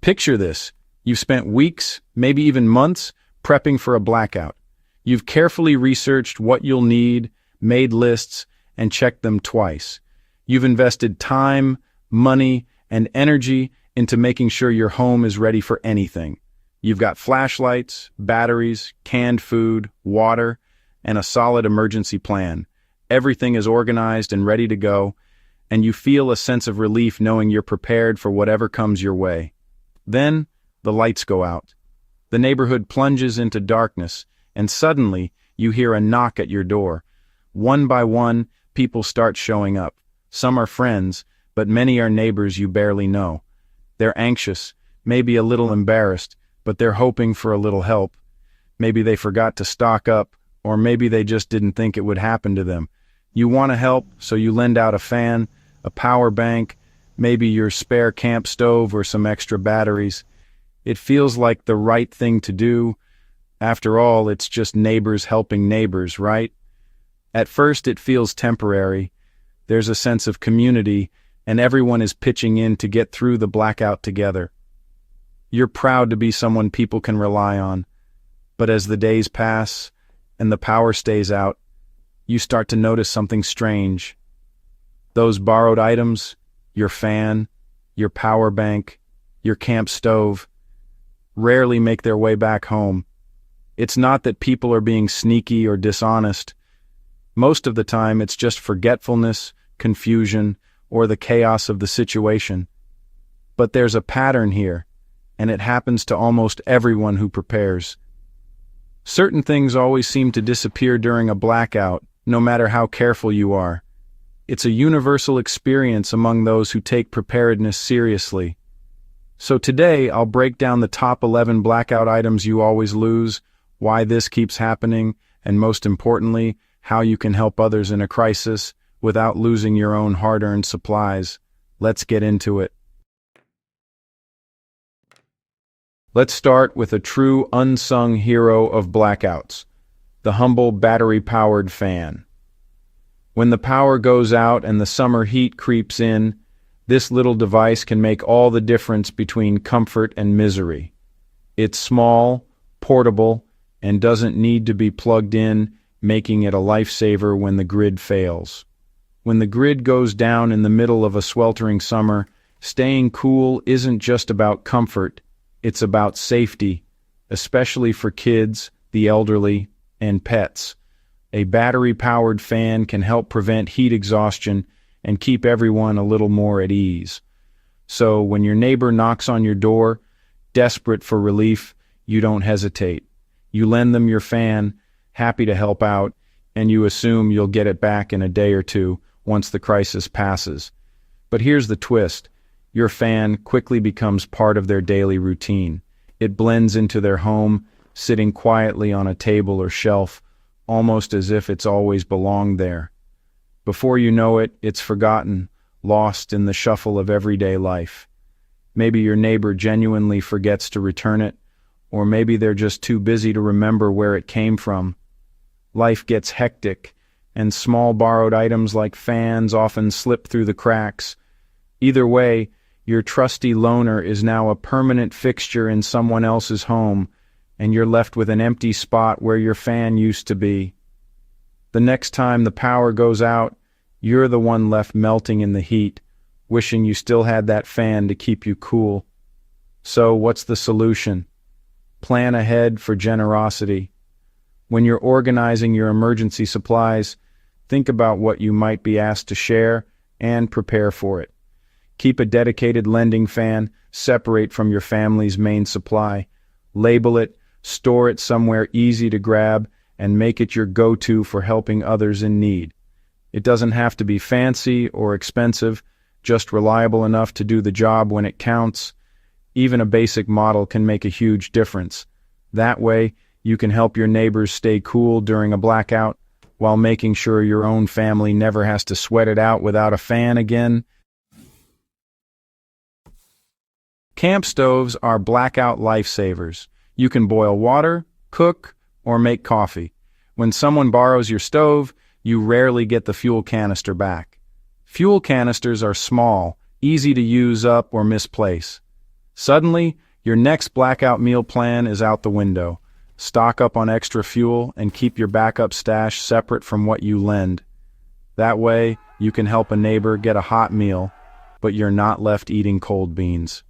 Picture this. You've spent weeks, maybe even months, prepping for a blackout. You've carefully researched what you'll need, made lists, and checked them twice. You've invested time, money, and energy into making sure your home is ready for anything. You've got flashlights, batteries, canned food, water, and a solid emergency plan. Everything is organized and ready to go, and you feel a sense of relief knowing you're prepared for whatever comes your way. Then, the lights go out. The neighborhood plunges into darkness, and suddenly, you hear a knock at your door. One by one, people start showing up. Some are friends, but many are neighbors you barely know. They're anxious, maybe a little embarrassed, but they're hoping for a little help. Maybe they forgot to stock up, or maybe they just didn't think it would happen to them. You want to help, so you lend out a fan, a power bank, maybe your spare camp stove or some extra batteries. It feels like the right thing to do. After all, it's just neighbors helping neighbors, right? At first, it feels temporary. There's a sense of community, and everyone is pitching in to get through the blackout together. You're proud to be someone people can rely on. But as the days pass and the power stays out, you start to notice something strange. Those borrowed items, your fan, your power bank, your camp stove, rarely make their way back home. It's not that people are being sneaky or dishonest. Most of the time, it's just forgetfulness, confusion, or the chaos of the situation. But there's a pattern here, and it happens to almost everyone who prepares. Certain things always seem to disappear during a blackout, no matter how careful you are. It's a universal experience among those who take preparedness seriously. So today, I'll break down the top 11 blackout items you always lose, why this keeps happening, and most importantly, how you can help others in a crisis without losing your own hard-earned supplies. Let's get into it. Let's start with a true unsung hero of blackouts, the humble battery-powered fan. When the power goes out and the summer heat creeps in, this little device can make all the difference between comfort and misery. It's small, portable, and doesn't need to be plugged in, making it a lifesaver when the grid fails. When the grid goes down in the middle of a sweltering summer, staying cool isn't just about comfort, it's about safety, especially for kids, the elderly, and pets. A battery-powered fan can help prevent heat exhaustion and keep everyone a little more at ease. So when your neighbor knocks on your door, desperate for relief, you don't hesitate. You lend them your fan, happy to help out, and you assume you'll get it back in a day or two once the crisis passes. But here's the twist. Your fan quickly becomes part of their daily routine. It blends into their home, sitting quietly on a table or shelf, almost as if it's always belonged there. Before you know it, it's forgotten, lost in the shuffle of everyday life. Maybe your neighbor genuinely forgets to return it, or maybe they're just too busy to remember where it came from. Life gets hectic, and small borrowed items like fans often slip through the cracks. Either way, your trusty loaner is now a permanent fixture in someone else's home, and you're left with an empty spot where your fan used to be. The next time the power goes out, you're the one left melting in the heat, wishing you still had that fan to keep you cool. So what's the solution? Plan ahead for generosity. When you're organizing your emergency supplies, think about what you might be asked to share and prepare for it. Keep a dedicated lending fan separate from your family's main supply. Label it, store it somewhere easy to grab, and make it your go-to for helping others in need. It doesn't have to be fancy or expensive, just reliable enough to do the job when it counts. Even a basic model can make a huge difference. That way, you can help your neighbors stay cool during a blackout, while making sure your own family never has to sweat it out without a fan again. Camp stoves are blackout lifesavers. You can boil water, cook, or make coffee. When someone borrows your stove, you rarely get the fuel canister back. Fuel canisters are small, easy to use up or misplace. Suddenly, your next blackout meal plan is out the window. Stock up on extra fuel and keep your backup stash separate from what you lend. That way, you can help a neighbor get a hot meal, but you're not left eating cold beans.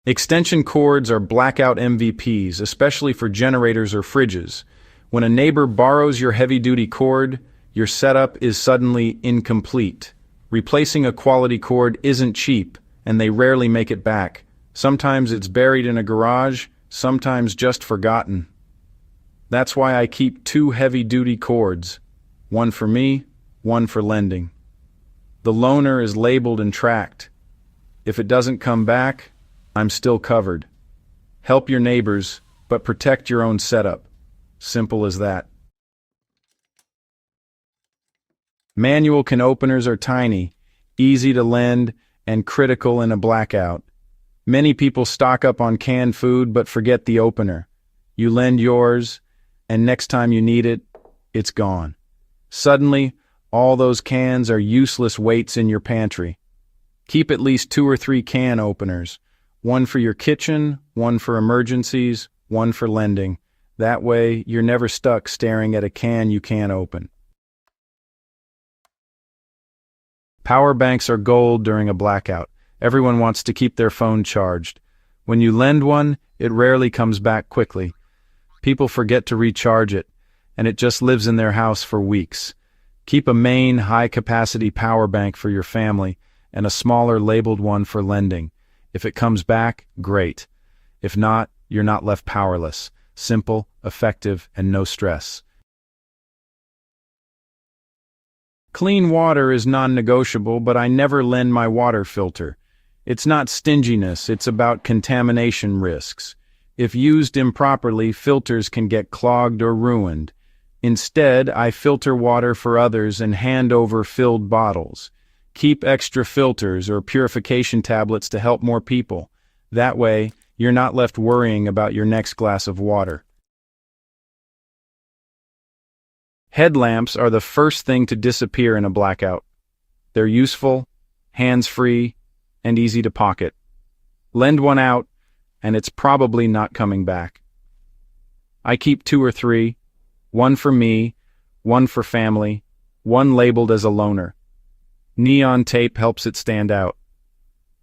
Extension cords are blackout MVPs, especially for generators or fridges. When a neighbor borrows your heavy-duty cord, your setup is suddenly incomplete. Replacing a quality cord isn't cheap, and they rarely make it back. Sometimes it's buried in a garage, sometimes just forgotten. That's why I keep 2 heavy-duty cords, one for me, one for lending. The loaner is labeled and tracked. If it doesn't come back, I'm still covered. Help your neighbors, but protect your own setup. Simple as that. Manual can openers are tiny, easy to lend, and critical in a blackout. Many people stock up on canned food but forget the opener. You lend yours, and next time you need it, it's gone. Suddenly, all those cans are useless weights in your pantry. Keep at least 2 or 3 can openers. One for your kitchen, one for emergencies, one for lending. That way, you're never stuck staring at a can you can't open. Power banks are gold during a blackout. Everyone wants to keep their phone charged. When you lend one, it rarely comes back quickly. People forget to recharge it, and it just lives in their house for weeks. Keep a main high-capacity power bank for your family and a smaller labeled one for lending. If it comes back, great. If not, you're not left powerless. Simple, effective, and no stress. Clean water is non-negotiable, but I never lend my water filter. It's not stinginess, it's about contamination risks. If used improperly, filters can get clogged or ruined. Instead, I filter water for others and hand over filled bottles. Keep extra filters or purification tablets to help more people. That way, you're not left worrying about your next glass of water. Headlamps are the first thing to disappear in a blackout. They're useful, hands-free, and easy to pocket. Lend one out, and it's probably not coming back. I keep 2 or 3, one for me, one for family, one labeled as a loaner. Neon tape helps it stand out.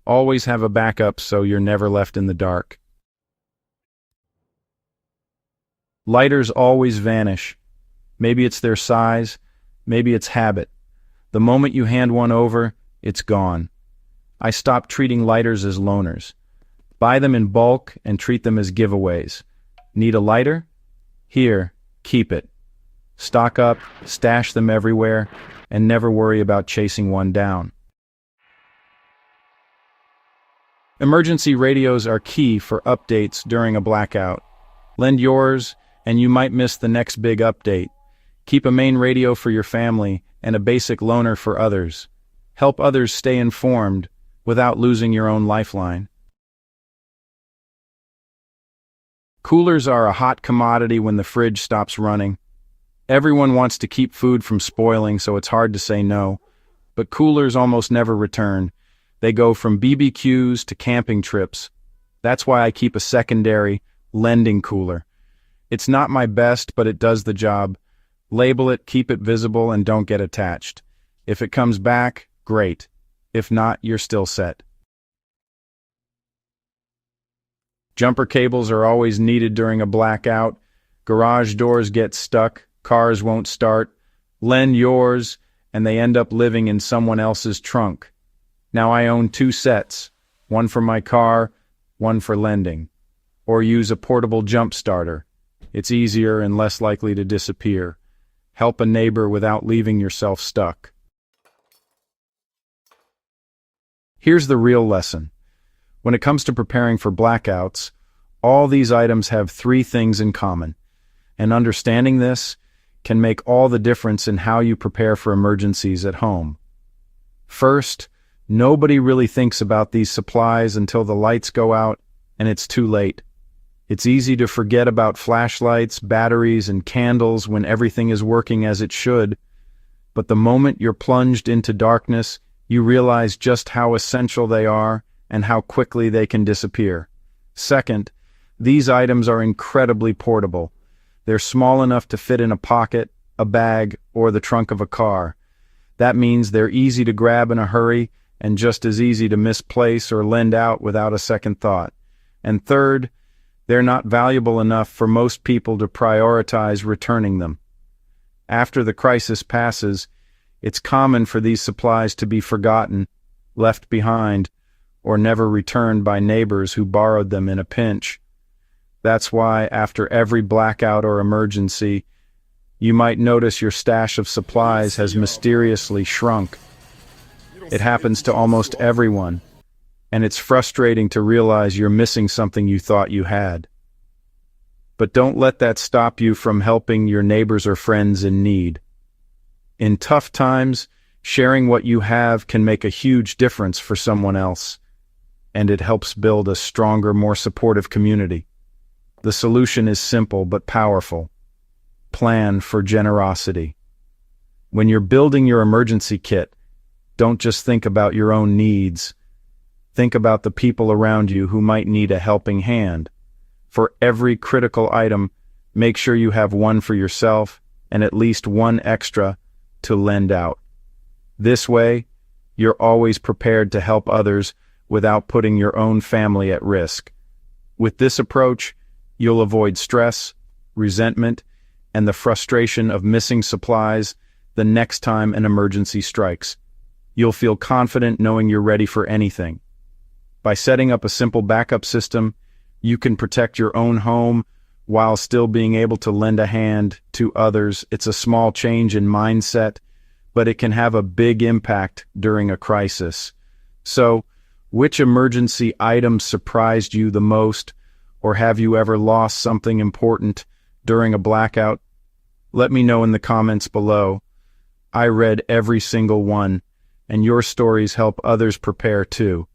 Always have a backup so you're never left in the dark. Lighters always vanish. Maybe it's their size, maybe it's habit. The moment you hand one over, it's gone. I stopped treating lighters as loaners. Buy them in bulk and treat them as giveaways. Need a lighter? Here, keep it. Stock up, stash them everywhere, and never worry about chasing one down. Emergency radios are key for updates during a blackout. Lend yours, and you might miss the next big update. Keep a main radio for your family and a basic loaner for others. Help others stay informed without losing your own lifeline. Coolers are a hot commodity when the fridge stops running. Everyone wants to keep food from spoiling, so it's hard to say no. But coolers almost never return. They go from BBQs to camping trips. That's why I keep a secondary, lending cooler. It's not my best, but it does the job. Label it, keep it visible, and don't get attached. If it comes back, great. If not, you're still set. Jumper cables are always needed during a blackout. Garage doors get stuck, cars won't start. Lend yours, and they end up living in someone else's trunk. Now I own 2 sets, one for my car, one for lending. Or use a portable jump starter. It's easier and less likely to disappear. Help a neighbor without leaving yourself stuck. Here's the real lesson. When it comes to preparing for blackouts, all these items have 3 things in common. And understanding this can make all the difference in how you prepare for emergencies at home. First, nobody really thinks about these supplies until the lights go out and it's too late. It's easy to forget about flashlights, batteries, and candles when everything is working as it should, but the moment you're plunged into darkness, You realize just how essential they are and how quickly they can disappear. Second, these items are incredibly portable. They're small enough to fit in a pocket, a bag, or the trunk of a car. That means they're easy to grab in a hurry and just as easy to misplace or lend out without a second thought. And third, they're not valuable enough for most people to prioritize returning them. After the crisis passes, it's common for these supplies to be forgotten, left behind, or never returned by neighbors who borrowed them in a pinch. That's why, after every blackout or emergency, you might notice your stash of supplies has mysteriously shrunk. It happens to almost everyone, and it's frustrating to realize you're missing something you thought you had. But don't let that stop you from helping your neighbors or friends in need. In tough times, sharing what you have can make a huge difference for someone else, and it helps build a stronger, more supportive community. The solution is simple but powerful. Plan for generosity. When you're building your emergency kit, don't just think about your own needs. Think about the people around you who might need a helping hand. For every critical item, make sure you have one for yourself and at least one extra to lend out. This way, you're always prepared to help others without putting your own family at risk. With this approach, you'll avoid stress, resentment, and the frustration of missing supplies the next time an emergency strikes. You'll feel confident knowing you're ready for anything. By setting up a simple backup system, you can protect your own home while still being able to lend a hand to others. It's a small change in mindset, but it can have a big impact during a crisis. So, which emergency item surprised you the most, or have you ever lost something important during a blackout? Let me know in the comments below. I read every single one, and your stories help others prepare too.